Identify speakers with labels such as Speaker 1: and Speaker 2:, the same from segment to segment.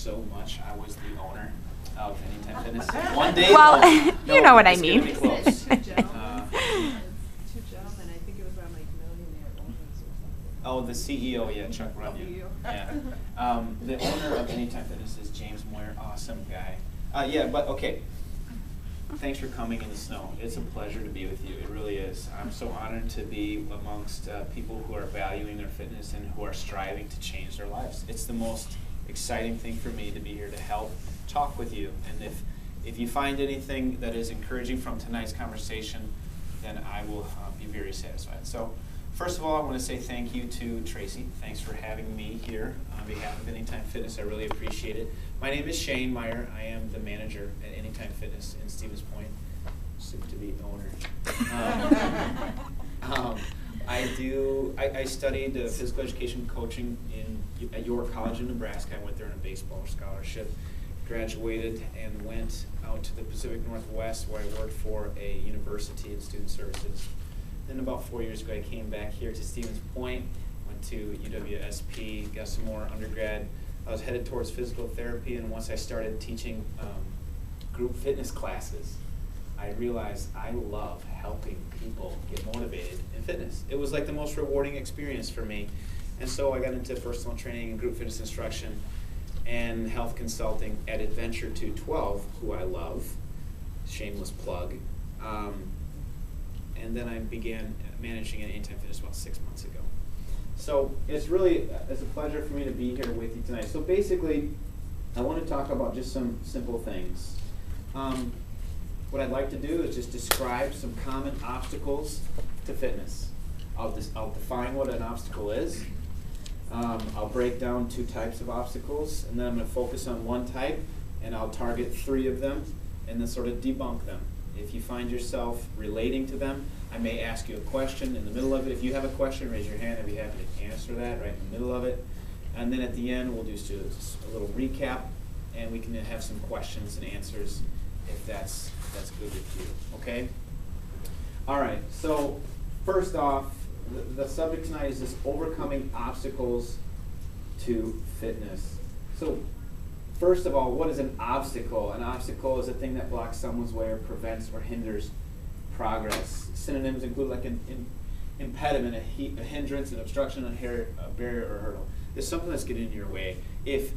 Speaker 1: so much I was the owner of Anytime Fitness. One day,
Speaker 2: well,
Speaker 1: no,
Speaker 2: you know what I
Speaker 1: it's
Speaker 2: mean.
Speaker 1: gonna be close.
Speaker 3: Two gentlemen, I think it was around like millionaire owners or something.
Speaker 1: Oh, the CEO, yeah, Chuck Runyon. Yeah. The owner of Anytime Fitness is James Meyer, awesome guy. Yeah, but okay. Thanks for coming in the snow. It's a pleasure to be with you. It really is. I'm so honored to be amongst people who are valuing their fitness and who are striving to change their lives. It's the most exciting thing for me to be here to help talk with you. And if you find anything that is encouraging from tonight's conversation, then I will be very satisfied. So, first of all, I want to say thank you to Traci. Thanks for having me here on behalf of Anytime Fitness. I really appreciate it. My name is Shane Meyer. I am the manager at Anytime Fitness in Stevens Point, soon to be owner. I studied physical education coaching at York College in Nebraska. I went there on a baseball scholarship, graduated, and went out to the Pacific Northwest where I worked for a university in student services. Then about 4 years ago, I came back here to Stevens Point, went to UWSP, got some more undergrad. I was headed towards physical therapy, and once I started teaching group fitness classes, I realized I love helping people get motivated in fitness. It was like the most rewarding experience for me. And so I got into personal training and group fitness instruction and health consulting at Adventure 212, who I love, shameless plug. And then I began managing at Anytime Fitness about 6 months ago. So it's a pleasure for me to be here with you tonight. So basically, I want to talk about just some simple things. What I'd like to do is just describe some common obstacles to fitness. I'll define what an obstacle is. I'll break down 2 types of obstacles, and then I'm going to focus on one type, and I'll target 3 of them, and then sort of debunk them. If you find yourself relating to them, I may ask you a question in the middle of it. If you have a question, raise your hand. I'd be happy to answer that right in the middle of it. And then at the end, we'll do just a little recap, and we can have some questions and answers if that's good with you. Okay? All right. So first off, the subject tonight is this overcoming obstacles to fitness. So first of all, what is an obstacle? An obstacle is a thing that blocks someone's way or prevents or hinders progress. Synonyms include like an impediment, a hindrance, an obstruction, a barrier, or a hurdle. There's something that's getting in your way. If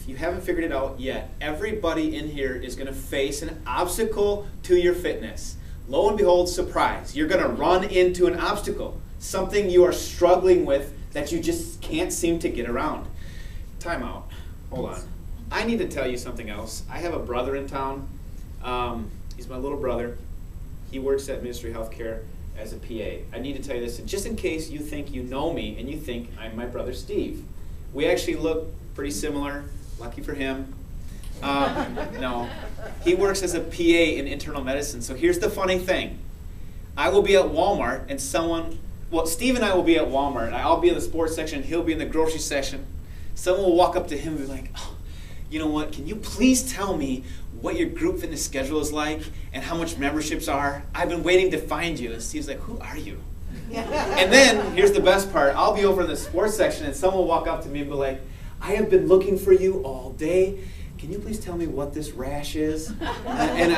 Speaker 1: you haven't figured it out yet, everybody in here is going to face an obstacle to your fitness. Lo and behold, surprise, you're going to run into an obstacle, something you are struggling with that you just can't seem to get around. Time out. Hold on. I need to tell you something else. I have a brother in town. He's my little brother. He works at Ministry Healthcare as a PA. I need to tell you this, just in case you think you know me and you think I'm my brother Steve. We actually look pretty similar. Lucky for him. No. He works as a PA in internal medicine. So here's the funny thing. I will be at Walmart and Steve and I will be at Walmart. I'll be in the sports section, he'll be in the grocery section. Someone will walk up to him and be like, oh, you know what, can you please tell me what your group fitness schedule is like and how much memberships are? I've been waiting to find you. And Steve's like, who are you? And then, here's the best part, I'll be over in the sports section and someone will walk up to me and be like, I have been looking for you all day. Can you please tell me what this rash is? And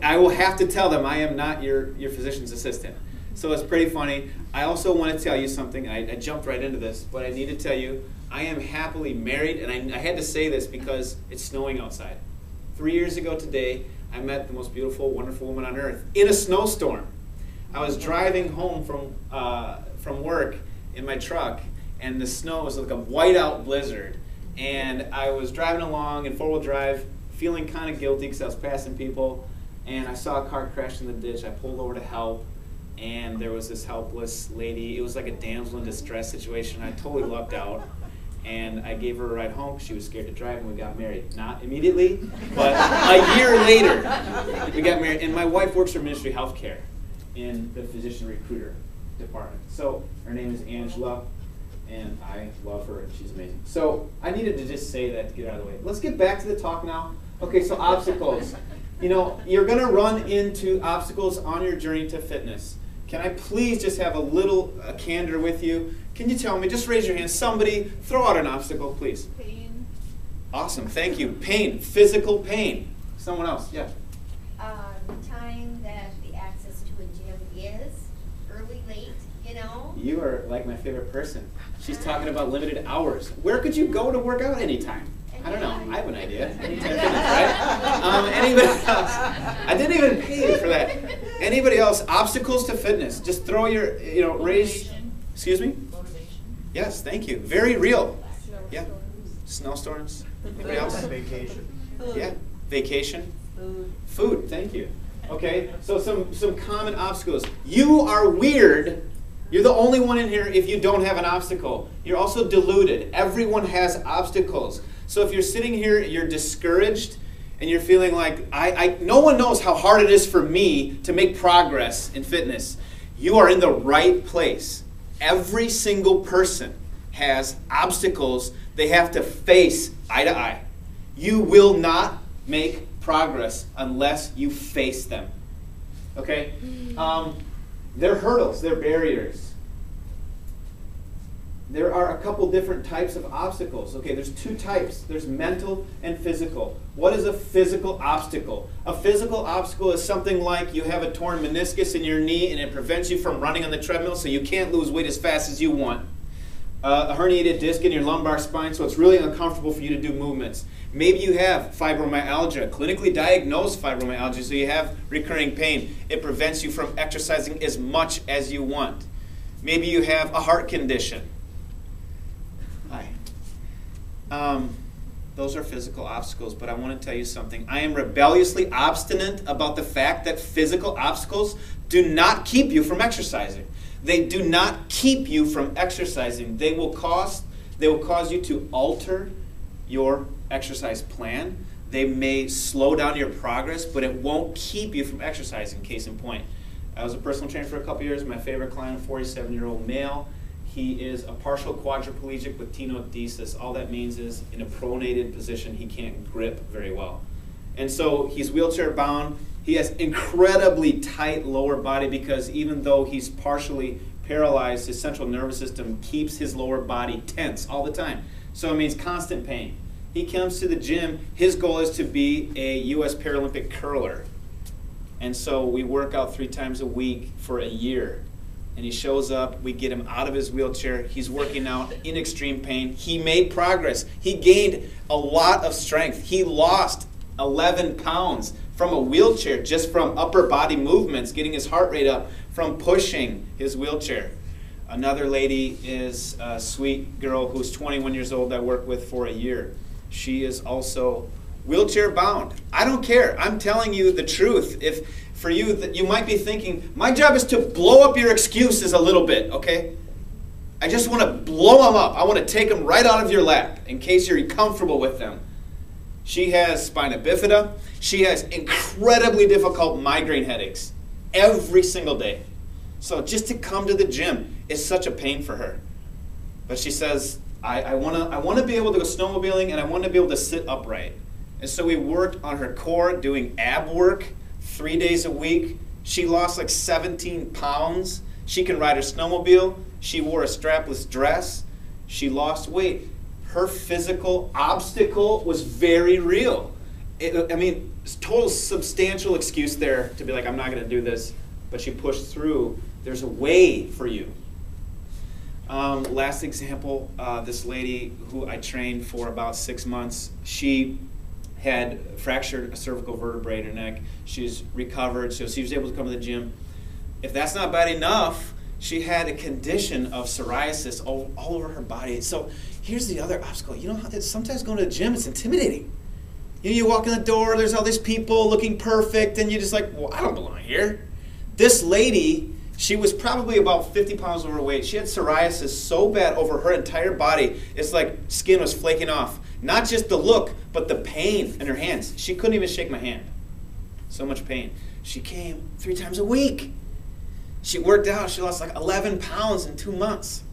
Speaker 1: I will have to tell them I am not your physician's assistant. So it's pretty funny. I also want to tell you something. I jumped right into this, but I need to tell you, I am happily married, and I had to say this because it's snowing outside. 3 years ago today, I met the most beautiful, wonderful woman on earth in a snowstorm. I was driving home from work in my truck, and the snow was like a whiteout blizzard. And I was driving along in 4-wheel drive, feeling kind of guilty because I was passing people, and I saw a car crash in the ditch. I pulled over to help, and there was this helpless lady. It was like a damsel in distress situation. I totally lucked out. And I gave her a ride home because she was scared to drive, and we got married. Not immediately, but a year later, we got married. And my wife works for Ministry Healthcare in the physician recruiter department. So her name is Angela, and I love her, and she's amazing. So I needed to just say that to get out of the way. Let's get back to the talk now. Okay, so obstacles. You know, you're going to run into obstacles on your journey to fitness. Can I please just have a little candor with you? Can you tell me, just raise your hand, somebody, throw out an obstacle, please.
Speaker 3: Pain.
Speaker 1: Awesome, thank you. Pain, physical pain. Someone else, yeah.
Speaker 2: The time that the access to a gym is, early, late, you know?
Speaker 1: You are like my favorite person. She's talking about limited hours. Where could you go to work out anytime? I don't know. I have an idea. Anytime fitness, right? Anybody else? I didn't even pay you for that. Anybody else? Obstacles to fitness. Just throw your, raise. Excuse me?
Speaker 3: Motivation.
Speaker 1: Yes, thank you. Very real. Yeah. Snowstorms. Anybody else?
Speaker 4: Vacation.
Speaker 1: Yeah. Vacation.
Speaker 3: Food.
Speaker 1: Food. Thank you. Okay. So some common obstacles. You are weird. You're the only one in here if you don't have an obstacle. You're also deluded. Everyone has obstacles. So if you're sitting here, you're discouraged, and you're feeling like, no one knows how hard it is for me to make progress in fitness. You are in the right place. Every single person has obstacles they have to face eye to eye. You will not make progress unless you face them. Okay? They're hurdles, they're barriers. There are a couple different types of obstacles. Okay, there's two types. There's mental and physical. What is a physical obstacle? A physical obstacle is something like you have a torn meniscus in your knee and it prevents you from running on the treadmill so you can't lose weight as fast as you want. A herniated disc in your lumbar spine, so it's really uncomfortable for you to do movements. Maybe you have fibromyalgia, clinically diagnosed fibromyalgia, so you have recurring pain. It prevents you from exercising as much as you want. Maybe you have a heart condition. Hi. Those are physical obstacles, but I want to tell you something. I am rebelliously obstinate about the fact that physical obstacles do not keep you from exercising. They do not keep you from exercising. They will cause you to alter your exercise plan. They may slow down your progress, but it won't keep you from exercising. Case in point, I was a personal trainer for a couple years. My favorite client, a 47-year-old male. He is a partial quadriplegic with tenodesis. All that means is in a pronated position, he can't grip very well. And so he's wheelchair bound. He has incredibly tight lower body because even though he's partially paralyzed, his central nervous system keeps his lower body tense all the time. So it means constant pain. He comes to the gym. His goal is to be a U.S. Paralympic curler. And so we work out 3 times a week for a year. And he shows up, we get him out of his wheelchair, he's working out in extreme pain. He made progress. He gained a lot of strength. He lost 11 pounds from a wheelchair, just from upper body movements, getting his heart rate up from pushing his wheelchair. Another lady is a sweet girl who's 21 years old that I worked with for a year. She is also wheelchair bound. I don't care. I'm telling you the truth. If for you, that you might be thinking, my job is to blow up your excuses a little bit, okay? I just want to blow them up. I want to take them right out of your lap in case you're comfortable with them. She has spina bifida. She has incredibly difficult migraine headaches every single day. So just to come to the gym is such a pain for her. But she says, I want to be able to go snowmobiling and I want to be able to sit upright. And so we worked on her core, doing ab work 3 days a week. She lost like 17 pounds. She can ride her snowmobile. She wore a strapless dress. She lost weight. Her physical obstacle was very real. It's total substantial excuse there to be like, I'm not going to do this. But she pushed through. There's a way for you. Last example, this lady who I trained for about 6 months, she had fractured a cervical vertebrae in her neck. She's recovered, so she was able to come to the gym. If that's not bad enough, she had a condition of psoriasis all over her body. So here's the other obstacle. You know how sometimes going to the gym is intimidating. You walk in the door, there's all these people looking perfect, and you're just like, well, I don't belong here. This lady, she was probably about 50 pounds overweight. She had psoriasis so bad over her entire body, it's like skin was flaking off. Not just the look, but the pain in her hands. She couldn't even shake my hand. So much pain. She came 3 times a week. She worked out. She lost like 11 pounds in 2 months.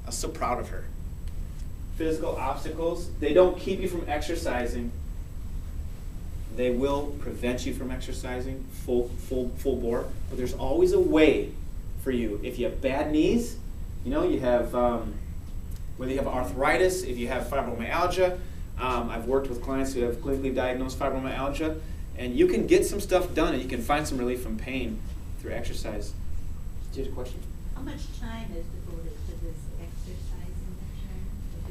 Speaker 1: I was so proud of her. Physical obstacles, they don't keep you from exercising. They will prevent you from exercising full bore. But there's always a way for you. If you have bad knees, you have, whether you have arthritis, if you have fibromyalgia, I've worked with clients who have clinically diagnosed fibromyalgia, and you can get some stuff done and you can find some relief from pain through exercise. Do you have a question?
Speaker 4: How much time is devoted to this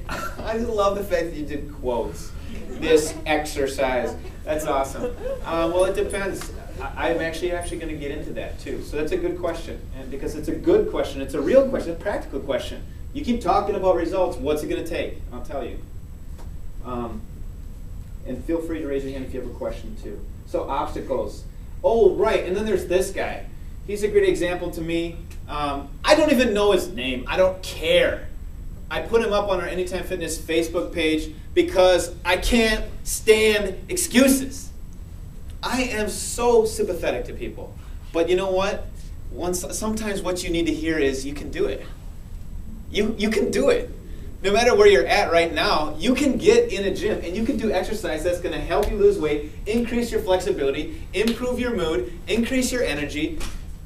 Speaker 4: exercising?
Speaker 1: I just love the fact that you did quotes. This exercise. That's awesome. Well, it depends. I'm actually going to get into that too. So that's a good question, and because it's a good question, it's a real question, a practical question. You keep talking about results. What's it going to take? I'll tell you. And feel free to raise your hand if you have a question too. So obstacles. Oh, right. And then there's this guy. He's a great example to me. I don't even know his name. I don't care. I put him up on our Anytime Fitness Facebook page because I can't stand excuses. I am so sympathetic to people. But you know what? Sometimes what you need to hear is you can do it. You can do it. No matter where you're at right now, you can get in a gym and you can do exercise that's going to help you lose weight, increase your flexibility, improve your mood, increase your energy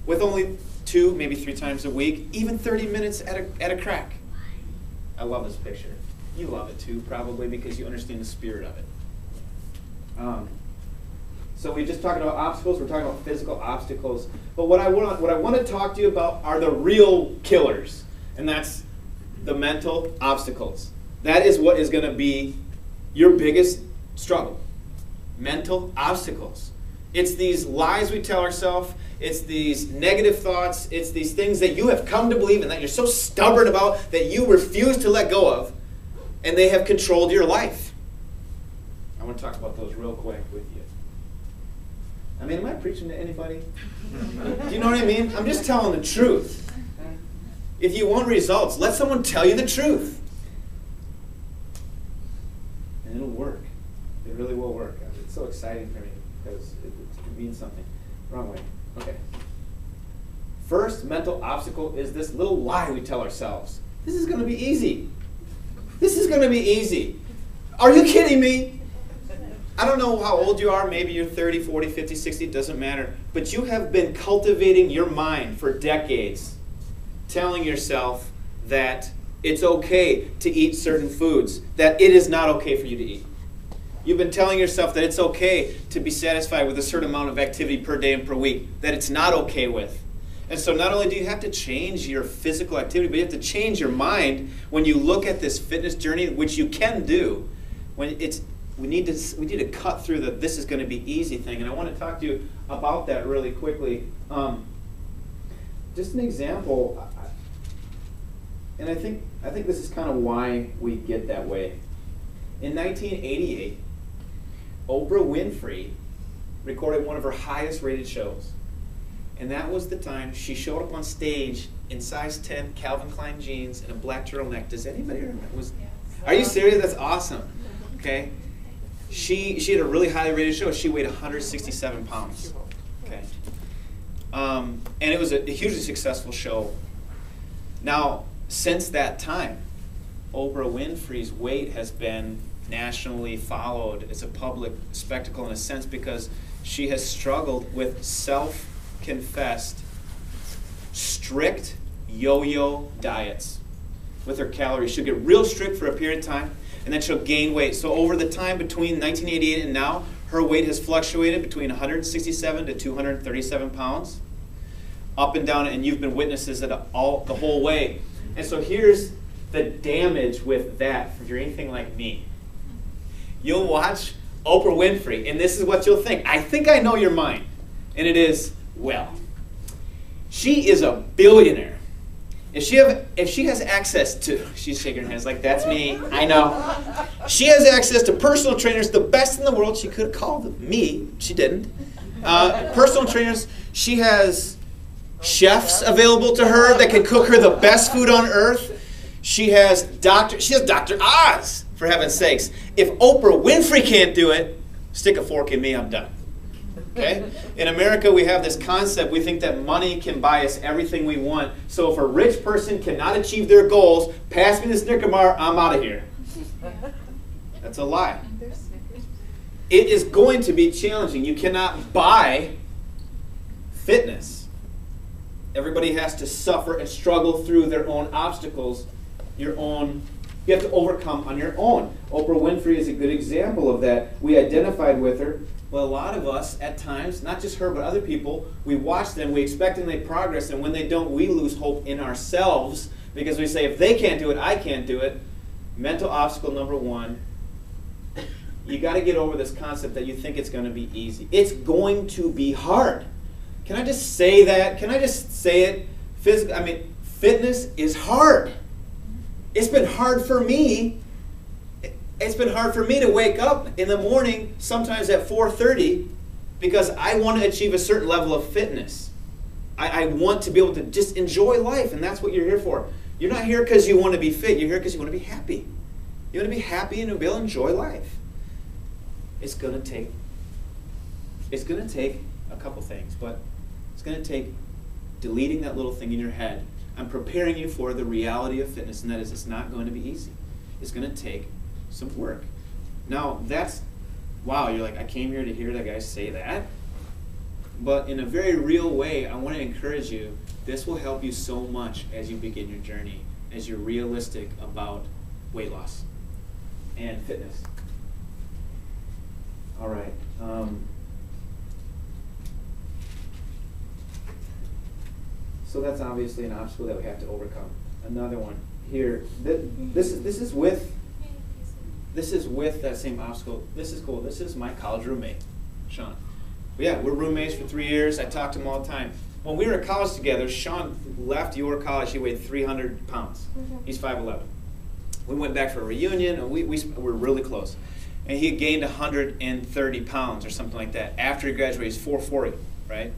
Speaker 1: with only 2, maybe 3 times a week, even 30 minutes at a crack. I love this picture. You love it too, probably because you understand the spirit of it. So we just talked about obstacles. We're talking about physical obstacles. But what I want to talk to you about are the real killers, and that's the mental obstacles. That is what is going to be your biggest struggle. Mental obstacles. It's these lies we tell ourselves. It's these negative thoughts. It's these things that you have come to believe and that you're so stubborn about that you refuse to let go of, and they have controlled your life. I want to talk about those real quick with you. I mean, am I preaching to anybody? Do you know what I mean? I'm just telling the truth. If you want results, let someone tell you the truth. And it'll work. It really will work. It's so exciting for me because it means something. Wrong way. Okay. First mental obstacle is this little lie we tell ourselves. This is going to be easy. This is going to be easy. Are you kidding me? I don't know how old you are. Maybe you're 30, 40, 50, 60. It doesn't matter. But you have been cultivating your mind for decades, telling yourself that it's okay to eat certain foods, that it is not okay for you to eat. You've been telling yourself that it's okay to be satisfied with a certain amount of activity per day and per week, that it's not okay with. And so not only do you have to change your physical activity, but you have to change your mind when you look at this fitness journey, which you can do. When we need to cut through the this is going to be easy thing. And I want to talk to you about that really quickly. Just an example. And I think this is kind of why we get that way. In 1988, Oprah Winfrey recorded one of her highest rated shows. And that was the time she showed up on stage in size 10 Calvin Klein jeans and a black turtleneck. Does anybody remember? Are you serious? That's awesome. Okay. She had a really highly rated show. She weighed 167 pounds. Okay. And it was a hugely successful show. Now, since that time, Oprah Winfrey's weight has been nationally followed. It's a public spectacle in a sense because she has struggled with self-confessed, strict yo-yo diets with her calories. She'll get real strict for a period of time, and then she'll gain weight. So over the time between 1988 and now, her weight has fluctuated between 167 to 237 pounds, up and down, and you've been witnesses of the whole way. And so here's the damage with that if you're anything like me. You'll watch Oprah Winfrey, and this is what you'll think. I think I know your mind. And it is, well, she is a billionaire. If she has access to, she's shaking her hands like, that's me, I know. She has access to personal trainers, the best in the world. She could have called me, she didn't. Personal trainers, she has chefs available to her that can cook her the best food on earth. She has Dr. Oz, for heaven's sakes. If Oprah Winfrey can't do it, stick a fork in me, I'm done. Okay? In America, we have this concept. We think that money can buy us everything we want. So if a rich person cannot achieve their goals, pass me the Snicker bar, I'm out of here. That's a lie. It is going to be challenging. You cannot buy fitness. Everybody has to suffer and struggle through their own obstacles, your own You have to overcome on your own. Oprah Winfrey is a good example of that. We identified with her. Well, a lot of us, at times, not just her, but other people, we watch them, we expect them to make progress, and when they don't, we lose hope in ourselves because we say, if they can't do it, I can't do it. Mental obstacle number one, you got to get over this concept that you think it's going to be easy. It's going to be hard. Can I just say that? Can I just say it? Fitness is hard. It's been hard for me. It's been hard for me to wake up in the morning, sometimes at 4:30, because I want to achieve a certain level of fitness. I want to be able to just enjoy life, and that's what you're here for. You're not here because you want to be fit. You're here because you want to be happy. You want to be happy and be able to enjoy life. It's going to take a couple things, but it's going to take deleting that little thing in your head. I'm preparing you for the reality of fitness, and that is it's not going to be easy. It's going to take some work. Now, wow, you're like, I came here to hear that guy say that. But in a very real way, I want to encourage you, this will help you so much as you begin your journey, as you're realistic about weight loss and fitness. All right. So that's obviously an obstacle that we have to overcome. Another one here. This is with that same obstacle. This is cool. This is my college roommate, Sean. But yeah, we're roommates for 3 years. I talk to him all the time. When we were at college together, Sean left your college. He weighed 300 pounds. He's 5'11". We went back for a reunion, and we were really close. And he had gained 130 pounds or something like that. After he graduated, he's 440, right?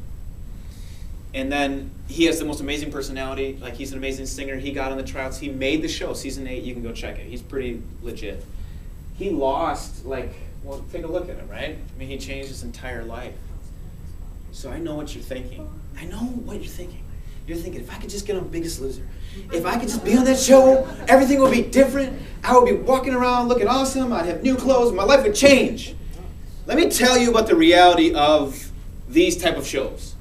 Speaker 1: And then he has the most amazing personality. Like, he's an amazing singer. He got on the tryouts. He made the show, season 8. You can go check it. He's pretty legit. He lost, well, take a look at him, right? I mean, he changed his entire life. So I know what you're thinking. I know what you're thinking. You're thinking, if I could just get on Biggest Loser, if I could just be on that show, everything would be different. I would be walking around looking awesome. I'd have new clothes. My life would change. Let me tell you about the reality of these type of shows.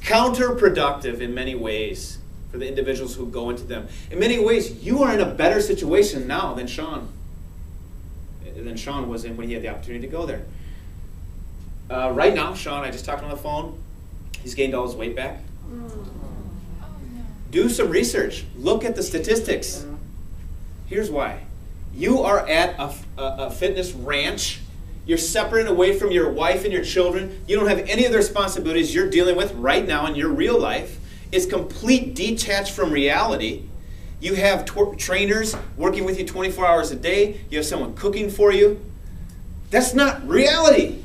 Speaker 1: Counterproductive in many ways for the individuals who go into them. In many ways, you are in a better situation now than Sean was in when he had the opportunity to go there. Right now, Sean, I just talked on the phone. He's gained all his weight back. Do some research. Look at the statistics. Here's why. You are at a fitness ranch. You're separate away from your wife and your children. You don't have any of the responsibilities you're dealing with right now in your real life. It's complete detached from reality. You have trainers working with you 24 hours a day. You have someone cooking for you. That's not reality.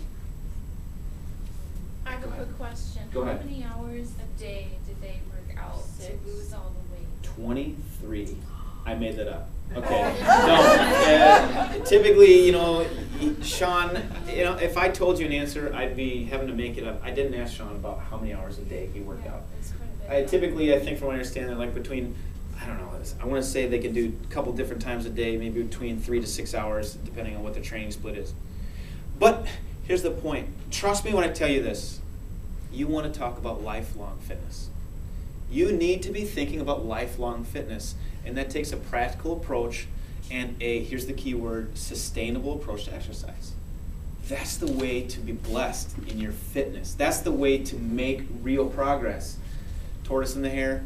Speaker 5: I have a quick question.
Speaker 1: Go ahead.
Speaker 5: How many hours a day did they work out to lose all the weight?
Speaker 1: 23. I made that up. Okay. No. Typically, Sean, if I told you an answer, I'd be having to make it up. I didn't ask Sean about how many hours a day he worked out.
Speaker 5: That's quite a bit.
Speaker 1: I think from what I understand, that between, I don't know, I want to say they can do a couple different times a day, maybe between 3 to 6 hours, depending on what the training split is. But here's the point. Trust me when I tell you this. You want to talk about lifelong fitness. You need to be thinking about lifelong fitness, and that takes a practical approach and here's the key word, sustainable approach to exercise. That's the way to be blessed in your fitness. That's the way to make real progress. Tortoise in the hare,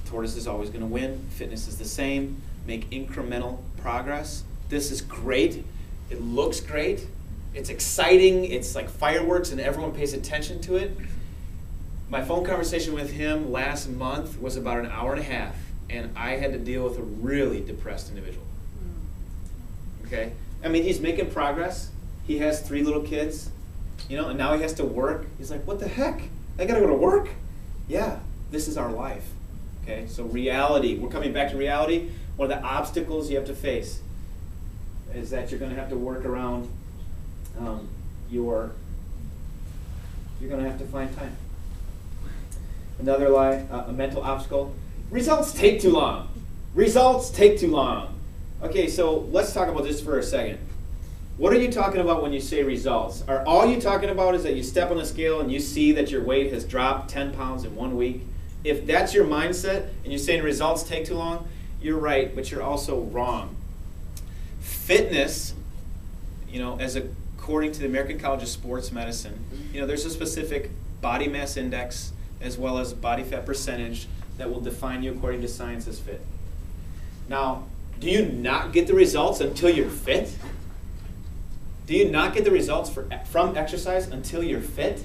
Speaker 1: tortoise is always going to win. Fitness is the same. Make incremental progress. This is great. It looks great. It's exciting. It's like fireworks and everyone pays attention to it. My phone conversation with him last month was about an hour and a half, and I had to deal with a really depressed individual. Okay? I mean, he's making progress. He has 3 little kids, and now he has to work. He's like, what the heck? I gotta go to work? Yeah, this is our life. Okay, so reality. We're coming back to reality. One of the obstacles you have to face is that you're gonna have to work around you're gonna have to find time. Another lie, a mental obstacle. Results take too long. Results take too long. Okay, so let's talk about this for a second. What are you talking about when you say results? Are all you talking about is that you step on the scale and you see that your weight has dropped 10 pounds in 1 week? If that's your mindset and you're saying results take too long, you're right, but you're also wrong. Fitness, according to the American College of Sports Medicine, there's a specific body mass index as well as body fat percentage that will define you according to science as fit. Now, do you not get the results until you're fit? Do you not get the results from exercise until you're fit?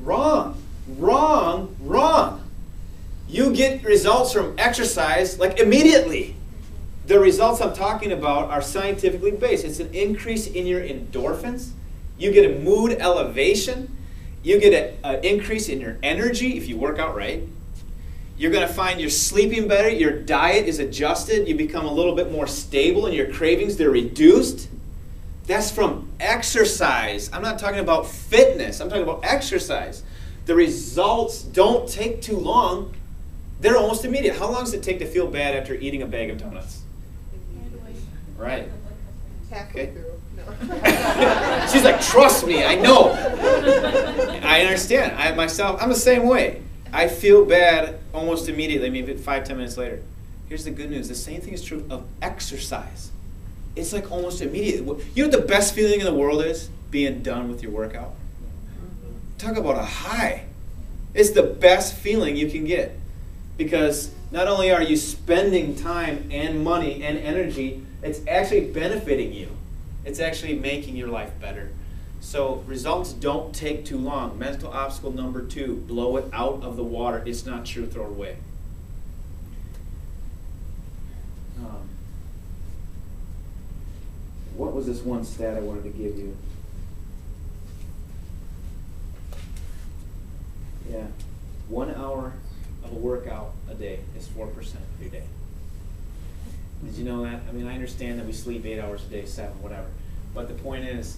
Speaker 1: Wrong, wrong, wrong. You get results from exercise like immediately. The results I'm talking about are scientifically based. It's an increase in your endorphins. You get a mood elevation. You get an increase in your energy if you work out right. You're going to find you're sleeping better. Your diet is adjusted. You become a little bit more stable and your cravings, they're reduced. That's from exercise. I'm not talking about fitness. I'm talking about exercise. The results don't take too long. They're almost immediate. How long does it take to feel bad after eating a bag of donuts? Right.
Speaker 3: Halfway through. No.
Speaker 1: She's like, trust me, I know. I understand. I'm the same way. I feel bad almost immediately, maybe 5-10 minutes later. Here's the good news. The same thing is true of exercise. It's like almost immediate. You know what the best feeling in the world is? Being done with your workout. Talk about a high. It's the best feeling you can get. Because not only are you spending time and money and energy, it's actually benefiting you. It's actually making your life better. So results don't take too long. Mental obstacle number 2, blow it out of the water. It's not true, throw it away. What was this one stat I wanted to give you? Yeah, 1 hour of a workout a day is 4% of your day. Did you know that? I mean, I understand that we sleep 8 hours a day, 7, whatever. But the point is,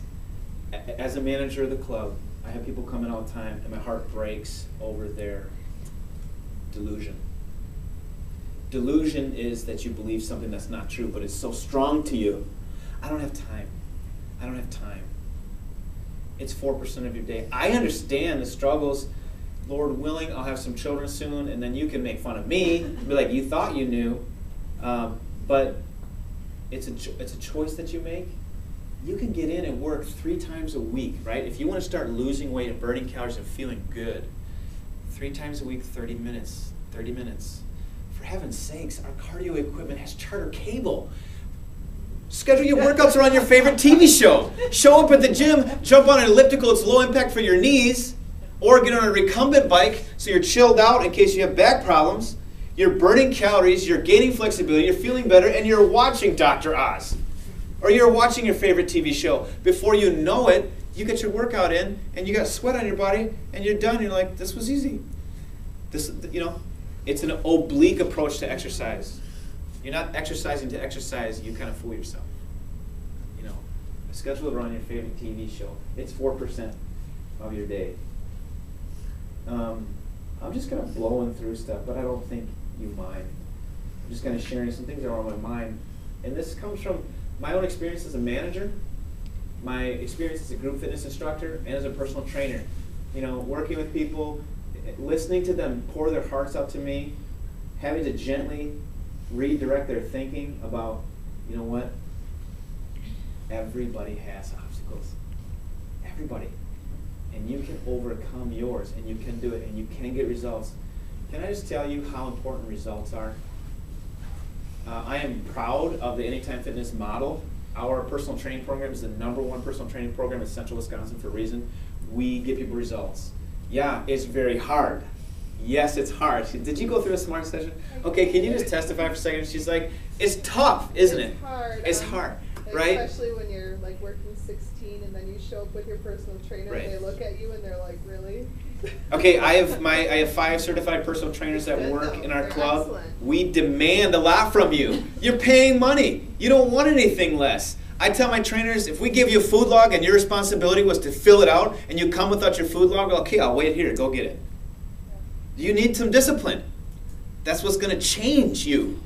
Speaker 1: as a manager of the club, I have people come in all the time, and my heart breaks over their delusion. Delusion is that you believe something that's not true, but it's so strong to you. I don't have time. I don't have time. It's 4% of your day. I understand the struggles. Lord willing, I'll have some children soon, and then you can make fun of me, be like, you thought you knew. But it's a choice that you make. You can get in and work 3 times a week, right? If you want to start losing weight and burning calories and feeling good, 3 times a week, 30 minutes, 30 minutes. For heaven's sakes, our cardio equipment has Charter cable. Schedule your workouts around your favorite TV show. Show up at the gym, jump on an elliptical, it's low impact for your knees, or get on a recumbent bike so you're chilled out in case you have back problems. You're burning calories, you're gaining flexibility, you're feeling better, and you're watching Dr. Oz. Or you're watching your favorite TV show. Before you know it, you get your workout in, and you got sweat on your body, and you're done. You're like, this was easy. It's an oblique approach to exercise. You're not exercising to exercise, you kind of fool yourself. Schedule it around your favorite TV show. It's 4% of your day. I'm just kind of blowing through stuff, but I don't think you mind. I'm just kind of sharing some things that are on my mind. And this comes from my own experience as a manager, my experience as a group fitness instructor, and as a personal trainer. Working with people, listening to them pour their hearts out to me, having to gently redirect their thinking about, you know what? Everybody has obstacles. Everybody. And you can overcome yours, and you can do it, and you can get results. Can I just tell you how important results are? I am proud of the Anytime Fitness model. Our personal training program is the #1 personal training program in Central Wisconsin for a reason. We give people results. Yeah, it's very hard. Yes, it's hard. Did you go through a SMART session? Okay, can you just testify for a second? She's like, it's tough, isn't it?
Speaker 3: It's hard.
Speaker 1: It's hard, right?
Speaker 3: Especially when you're like working 16 and then you show up with your personal trainer
Speaker 1: Right.
Speaker 3: and they look at you and they're like, really?
Speaker 1: Okay, I have 5 certified personal trainers that
Speaker 3: Good
Speaker 1: work
Speaker 3: though.
Speaker 1: in our
Speaker 3: They're
Speaker 1: club.
Speaker 3: excellent.
Speaker 1: We demand a lot from you. You're paying money. You don't want anything less. I tell my trainers, if we give you a food log and your responsibility was to fill it out and you come without your food log, okay, I'll wait here. Go get it. You need some discipline. That's what's going to change you.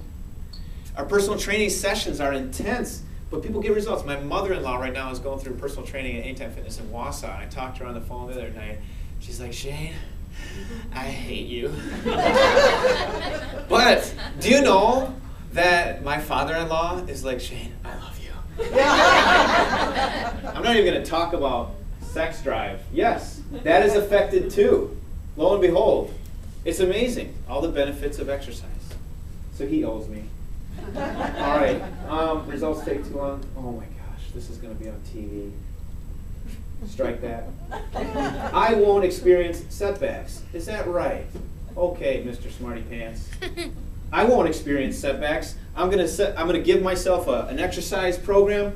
Speaker 1: Our personal training sessions are intense, but people get results. My mother-in-law right now is going through personal training at Anytime Fitness in Wausau. I talked to her on the phone the other night. She's like, Shane, I hate you. But do you know that my father-in-law is like, Shane, I love you. I'm not even going to talk about sex drive. Yes, that is affected too. Lo and behold, it's amazing. All the benefits of exercise. So he owes me. All right, results take too long. Oh my gosh, this is going to be on TV. Strike that. I won't experience setbacks. Is that right? Okay, Mr. Smarty Pants. I won't experience setbacks. I'm gonna give myself an exercise program,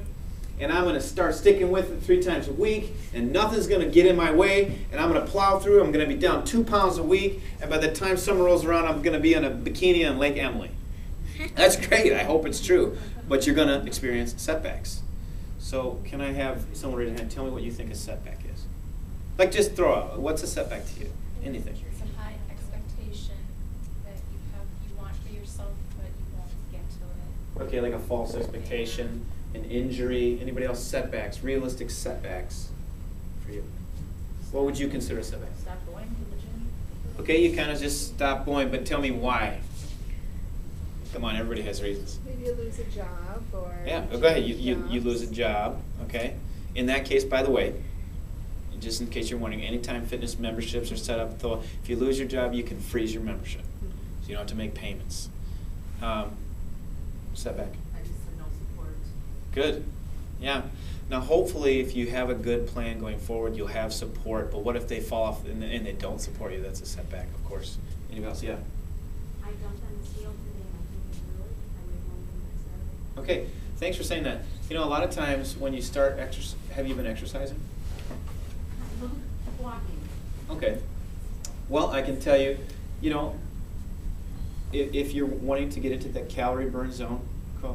Speaker 1: and I'm gonna start sticking with it 3 times a week, and nothing's gonna get in my way, and I'm gonna plow through. I'm gonna be down 2 pounds a week, and by the time summer rolls around, I'm gonna be in a bikini on Lake Emily. That's great. I hope it's true, but you're gonna experience setbacks. So can I have someone raise a hand? Tell me what you think a setback is. Like, just throw out. What's a setback to you? Anything.
Speaker 5: It's a high expectation that you want for yourself, but you won't get to it.
Speaker 1: Okay, like a false expectation, an injury. Anybody else? Setbacks, realistic setbacks for you. What would you consider a setback?
Speaker 4: Stop going to the gym.
Speaker 1: Okay, you kind of just stop going, but tell me why. Come on, everybody has reasons.
Speaker 3: Maybe you lose a job or...
Speaker 1: Yeah, go ahead. You lose a job, okay? In that case, by the way, just in case you're wondering, Anytime Fitness memberships are set up, though, if you lose your job, you can freeze your membership. So you don't have to make payments. Setback.
Speaker 4: I just said no support.
Speaker 1: Good. Yeah. Now, hopefully, if you have a good plan going forward, you'll have support. But what if they fall off and they don't support you? That's a setback, of course. Anybody else? Yeah.
Speaker 6: I jumped on the scale today and I didn't do it. I weighed more than I said.
Speaker 1: Okay. Thanks for saying that. You know, a lot of times when you start have you been exercising?
Speaker 6: Walking.
Speaker 1: Okay. Well, I can tell you, you know, if you're wanting to get into that calorie burn zone,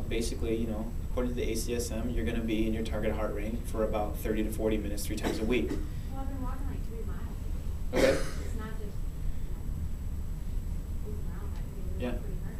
Speaker 1: basically, you know, according to the ACSM, you're going to be in your target heart rate for about 30 to 40 minutes 3 times a week.
Speaker 6: Well, I've been walking like 3 miles.
Speaker 1: Okay.
Speaker 6: It's not just, moving around. I think it's
Speaker 1: Yeah.
Speaker 6: pretty hard,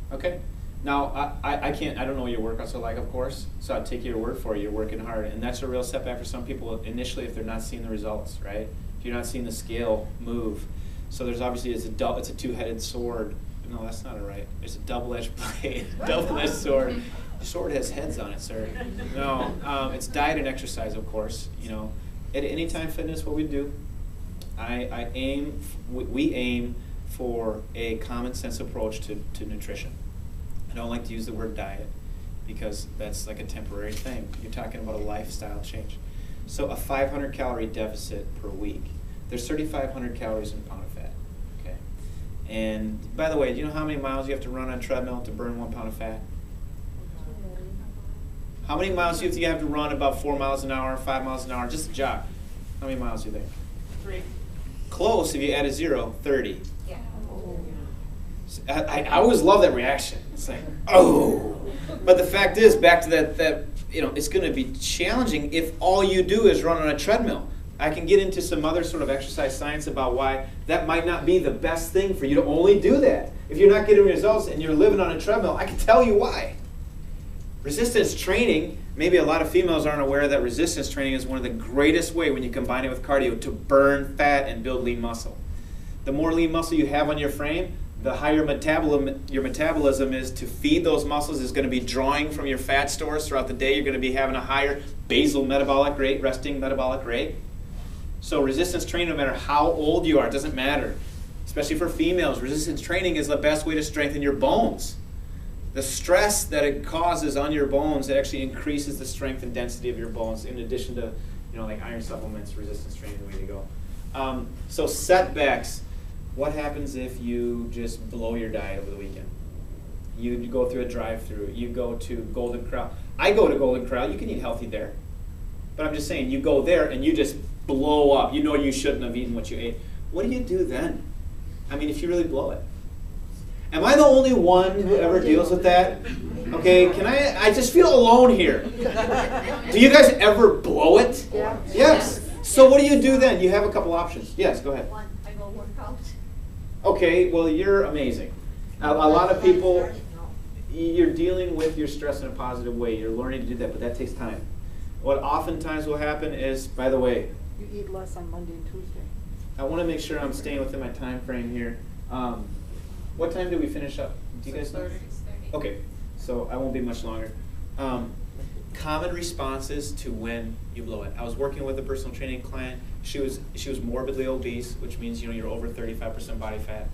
Speaker 6: but.
Speaker 1: Okay. Now, I don't know what your workouts are like, of course, so I'll take your word for it. You're working hard, and that's a real setback for some people initially if they're not seeing the results, right? If you're not seeing the scale move. So there's obviously, it's a 2-headed sword. No, that's not right. It's a double-edged blade, double-edged sword. The sword has heads on it, sir. No, it's diet and exercise, of course. You know, at Anytime Fitness, what we do, we aim for a common sense approach to nutrition. I don't like to use the word diet because that's like a temporary thing. You're talking about a lifestyle change. So a 500-calorie deficit per week. There's 3,500 calories in a pound of fat. Okay. And by the way, do you know how many miles you have to run on a treadmill to burn 1 pound of fat? How many miles do you have to run? About 4 miles an hour, 5 miles an hour, just a jog? How many miles do you think?
Speaker 4: 3.
Speaker 1: Close. If you add a 0, 30.
Speaker 2: Yeah.
Speaker 1: I always love that reaction. It's like, oh. But the fact is, back to that you know, it's going to be challenging if all you do is run on a treadmill. I can get into some other sort of exercise science about why that might not be the best thing for you to only do that. If you're not getting results and you're living on a treadmill, I can tell you why. Resistance training, maybe a lot of females aren't aware that resistance training is one of the greatest ways when you combine it with cardio to burn fat and build lean muscle. The more lean muscle you have on your frame, the higher your metabolism is to feed those muscles is going to be drawing from your fat stores throughout the day. You're going to be having a higher basal metabolic rate, resting metabolic rate. So resistance training, no matter how old you are, it doesn't matter. Especially for females, resistance training is the best way to strengthen your bones. The stress that it causes on your bones, it actually increases the strength and density of your bones in addition to, you know, like iron supplements, resistance training is the way to go. So setbacks. What happens if you just blow your diet over the weekend? You go through a drive-through. You go to Golden Corral. I go to Golden Corral. You can eat healthy there. But I'm just saying, you go there and you just blow up. You know you shouldn't have eaten what you ate. What do you do then? I mean, if you really blow it. Am I the only one who ever deals with that? Okay, I just feel alone here. Do you guys ever blow it?
Speaker 3: Yeah.
Speaker 1: Yes. So what do you do then? You have a couple options. Yes, go ahead.
Speaker 2: One, I go work out.
Speaker 1: Okay, well, you're amazing. A lot of people, you're dealing with your stress in a positive way. You're learning to do that, but that takes time. What oftentimes will happen is, by the way,
Speaker 7: You eat less on Monday and Tuesday.
Speaker 1: I want to make sure I'm staying within my time frame here. What time do we finish up? Do you guys know?
Speaker 5: 6:30.
Speaker 1: Okay, so I won't be much longer. Common responses to when you blow it. I was working with a personal training client. She was morbidly obese, which means you're over 35% body fat,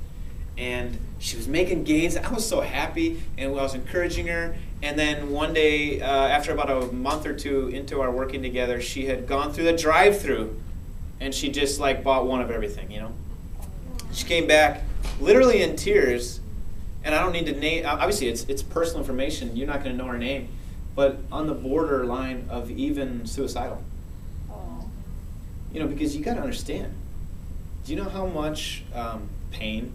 Speaker 1: and she was making gains. I was so happy, and I was encouraging her. And then one day, after about a month or two into our working together, she had gone through the drive-through, and she just like bought one of everything, you know. She came back literally in tears, and I don't need to name. Obviously, it's personal information. You're not going to know her name. But on the borderline of even suicidal. You know, because you got to understand. Do you know how much pain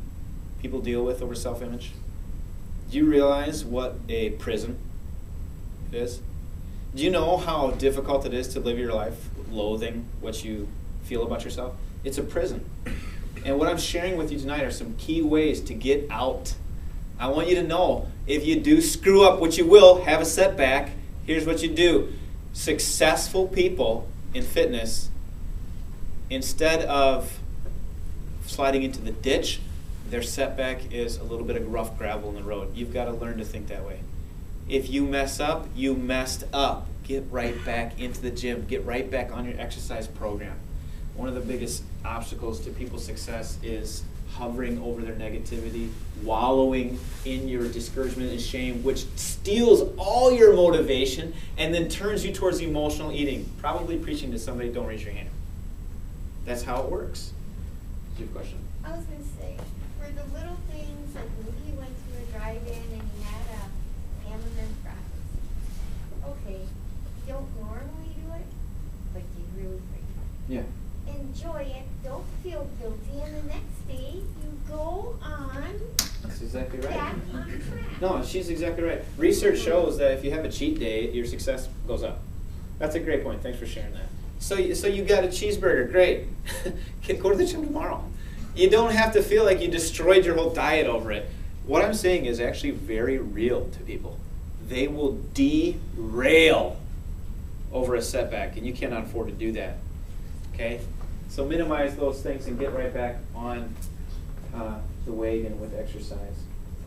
Speaker 1: people deal with over self-image? Do you realize what a prison it is? Do you know how difficult it is to live your life loathing what you feel about yourself? It's a prison. And what I'm sharing with you tonight are some key ways to get out. I want you to know, if you do screw up, which you will, have a setback, here's what you do. Successful people in fitness, instead of sliding into the ditch, their setback is a little bit of rough gravel in the road. You've got to learn to think that way. If you mess up, you messed up. Get right back into the gym. Get right back on your exercise program. One of the biggest obstacles to people's success is hovering over their negativity, wallowing in your discouragement and shame, which steals all your motivation and then turns you towards emotional eating. Probably preaching to somebody, don't raise your hand. That's how it works. Do you have a question?
Speaker 2: I was going to say, for the little things, like maybe you went to a drive-in and you had a hamburger and fries. Okay, you don't normally do it, but you really like
Speaker 1: Yeah.
Speaker 2: it. Enjoy it, don't feel guilty, and the next day you go on
Speaker 1: That's exactly right.
Speaker 2: back on track.
Speaker 1: No, she's exactly right. Research shows that if you have a cheat day, your success goes up. That's a great point. Thanks for sharing that. So you got a cheeseburger. Great. Go to the gym tomorrow. You don't have to feel like you destroyed your whole diet over it. What I'm saying is actually very real to people. They will derail over a setback, and you cannot afford to do that. Okay? So minimize those things and get right back on the wagon with exercise.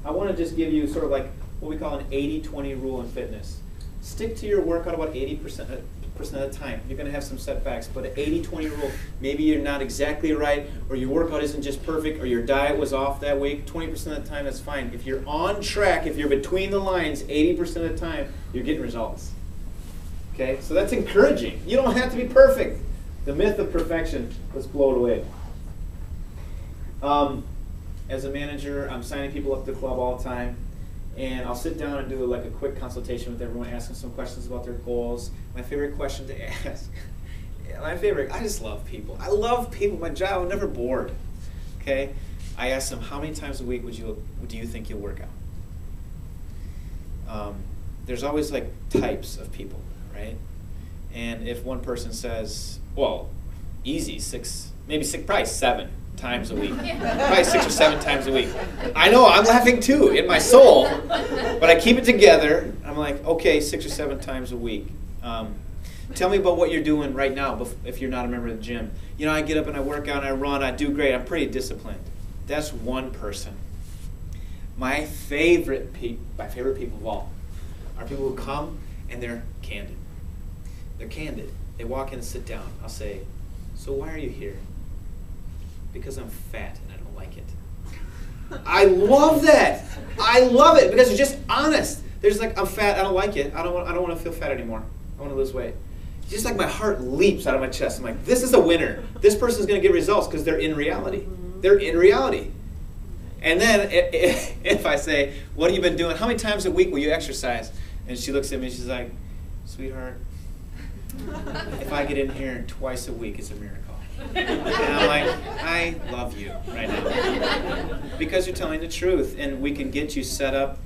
Speaker 1: I want to just give you sort of like what we call an 80-20 rule in fitness. Stick to your workout about 80% of the time. You're going to have some setbacks, but an 80-20 rule, maybe you're not exactly right, or your workout isn't just perfect, or your diet was off that week. 20% of the time, that's fine. If you're on track, if you're between the lines 80% of the time, you're getting results. Okay? So that's encouraging. You don't have to be perfect. The myth of perfection, let's blow it away. As a manager, I'm signing people up to the club all the time, and I'll sit down and do like a quick consultation with everyone, ask them some questions about their goals. My favorite question to ask, I just love people. I love people. My job, I'm never bored. Okay? I ask them, how many times a week do you think you'll work out? There's always like types of people, right? And if one person says, well, easy, probably 7 times a week. Probably 6 or 7 times a week. I know, I'm laughing too, in my soul, but I keep it together. I'm like, okay, 6 or 7 times a week. Tell me about what you're doing right now if you're not a member of the gym. You know, I get up and I work out and I run, I do great, I'm pretty disciplined. That's one person. My favorite people of all are people who come and they're candid. They're candid. They walk in and sit down. I'll say, so why are you here? Because I'm fat and I don't like it. I love that. I love it because they're just honest. They're just like, I'm fat, I don't like it. I don't want to feel fat anymore. I want to lose weight. Just like my heart leaps out of my chest. I'm like, this is a winner. This person's going to get results because they're in reality. They're in reality. And then if I say, what have you been doing? How many times a week will you exercise? And she looks at me and she's like, sweetheart, if I get in here twice a week, it's a miracle. And I'm like, I love you right now. Because you're telling the truth, and we can get you set up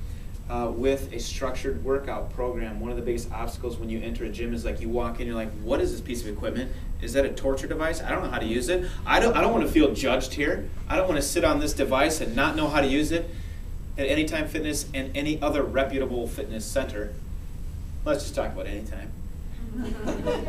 Speaker 1: with a structured workout program. One of the biggest obstacles when you enter a gym is like you walk in, you're like, what is this piece of equipment? Is that a torture device? I don't know how to use it. I don't want to feel judged here. I don't want to sit on this device and not know how to use it. At Anytime Fitness and any other reputable fitness center, let's just talk about Anytime.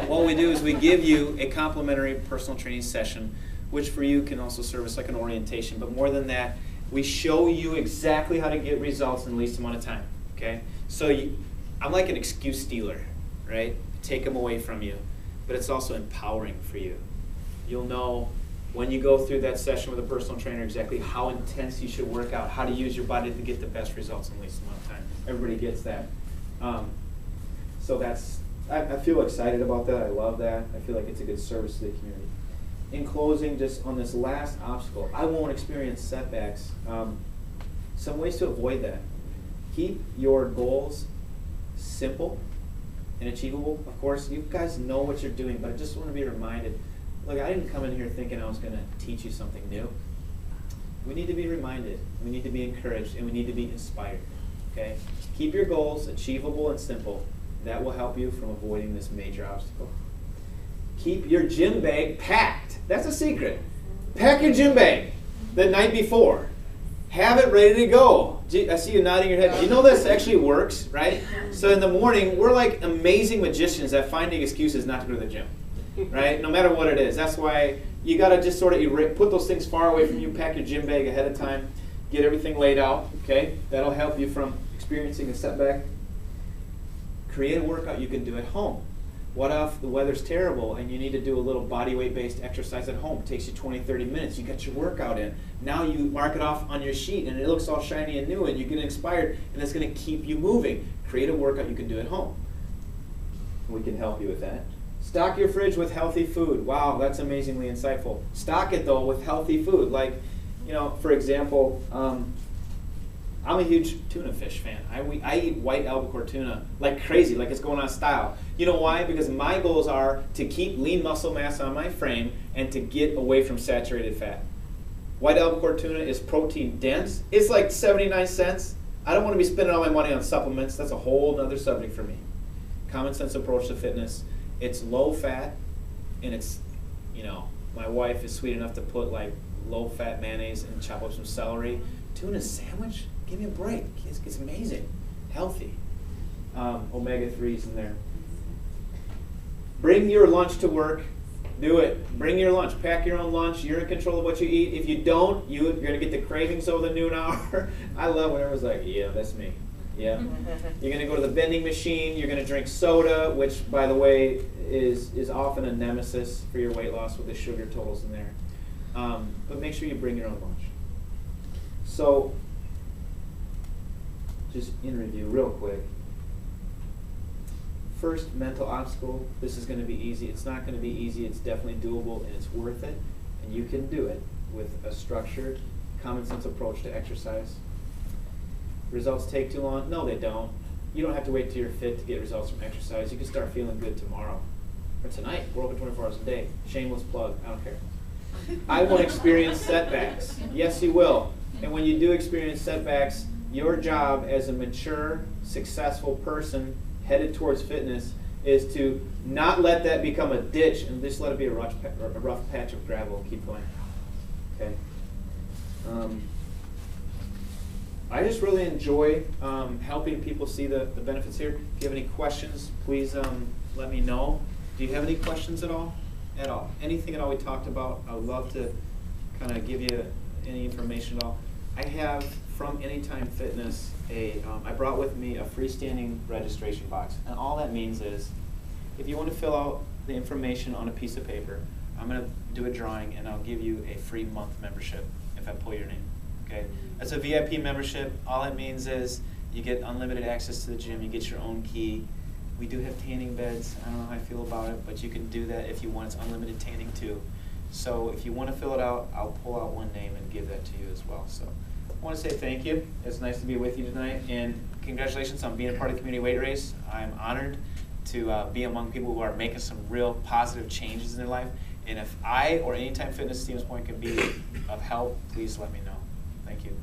Speaker 1: What we do is we give you a complimentary personal training session, which for you can also serve as like an orientation. But more than that, we show you exactly how to get results in the least amount of time. Okay? okay? So I'm like an excuse stealer, right? Take them away from you, but it's also empowering for you. You'll know when you go through that session with a personal trainer exactly how intense you should work out, how to use your body to get the best results in the least amount of time. Everybody gets that. So I feel excited about that. I love that. I feel like it's a good service to the community. In closing, just on this last obstacle, I won't experience setbacks. Some ways to avoid that. Keep your goals simple and achievable. Of course, you guys know what you're doing, but I just want to be reminded. Look, I didn't come in here thinking I was going to teach you something new. We need to be reminded, we need to be encouraged, and we need to be inspired. Okay? Keep your goals achievable and simple. That will help you from avoiding this major obstacle. Keep your gym bag packed. That's a secret. Pack your gym bag the night before. Have it ready to go. I see you nodding your head. Do you know this actually works, right? So in the morning, we're like amazing magicians at finding excuses not to go to the gym, right? No matter what it is. That's why you got to just sort of put those things far away from you. Pack your gym bag ahead of time. Get everything laid out, okay? That'll help you from experiencing a setback. Create a workout you can do at home. What if the weather's terrible and you need to do a little body weight based exercise at home? It takes you 20, 30 minutes. You got your workout in. Now you mark it off on your sheet and it looks all shiny and new and you get inspired and it's going to keep you moving. Create a workout you can do at home. We can help you with that. Stock your fridge with healthy food. Wow, that's amazingly insightful. Stock it though with healthy food. Like, for example, I'm a huge tuna fish fan. I eat white albacore tuna like crazy, like it's going on style. You know why? Because my goals are to keep lean muscle mass on my frame and to get away from saturated fat. White albacore tuna is protein dense. It's like 79 cents. I don't want to be spending all my money on supplements. That's a whole other subject for me. Common sense approach to fitness. It's low fat, and it's, my wife is sweet enough to put like low fat mayonnaise and chop up some celery. Tuna sandwich? Give me a break. It's amazing. Healthy. Omega-3s in there. Bring your lunch to work. Do it. Bring your lunch. Pack your own lunch. You're in control of what you eat. If you don't, you're going to get the cravings over the noon hour. I love when everyone's like, yeah, that's me. Yeah. You're going to go to the vending machine. You're going to drink soda, which, by the way, is often a nemesis for your weight loss with the sugar totals in there. But make sure you bring your own lunch. So, just in review real quick. First, mental obstacle. This is going to be easy. It's not going to be easy. It's definitely doable, and it's worth it. And you can do it with a structured, common sense approach to exercise. Results take too long? No, they don't. You don't have to wait till you're fit to get results from exercise. You can start feeling good tomorrow. Or tonight. We're open 24 hours a day. Shameless plug. I don't care. I won't experience setbacks. Yes, you will. And when you do experience setbacks, your job as a mature, successful person headed towards fitness is to not let that become a ditch and just let it be a rough patch of gravel and keep going. Okay. I just really enjoy helping people see the benefits here. If you have any questions, please let me know. Do you have any questions at all? At all? Anything at all we talked about? I would love to kind of give you any information at all. I have from Anytime Fitness I brought with me a freestanding registration box, and all that means is if you want to fill out the information on a piece of paper, I'm going to do a drawing and I'll give you a free month membership if I pull your name. Okay, that's a VIP membership. All it means is you get unlimited access to the gym, you get your own key. We do have tanning beds. I don't know how I feel about it, but you can do that if you want. It's unlimited tanning too. So if you want to fill it out, I'll pull out one name and give that to you as well. So I want to say thank you. It's nice to be with you tonight, and congratulations on being a part of the Community Weight Race. I'm honored to be among people who are making some real positive changes in their life. And if I or Anytime Fitness Stevens Point can be of help, please let me know. Thank you.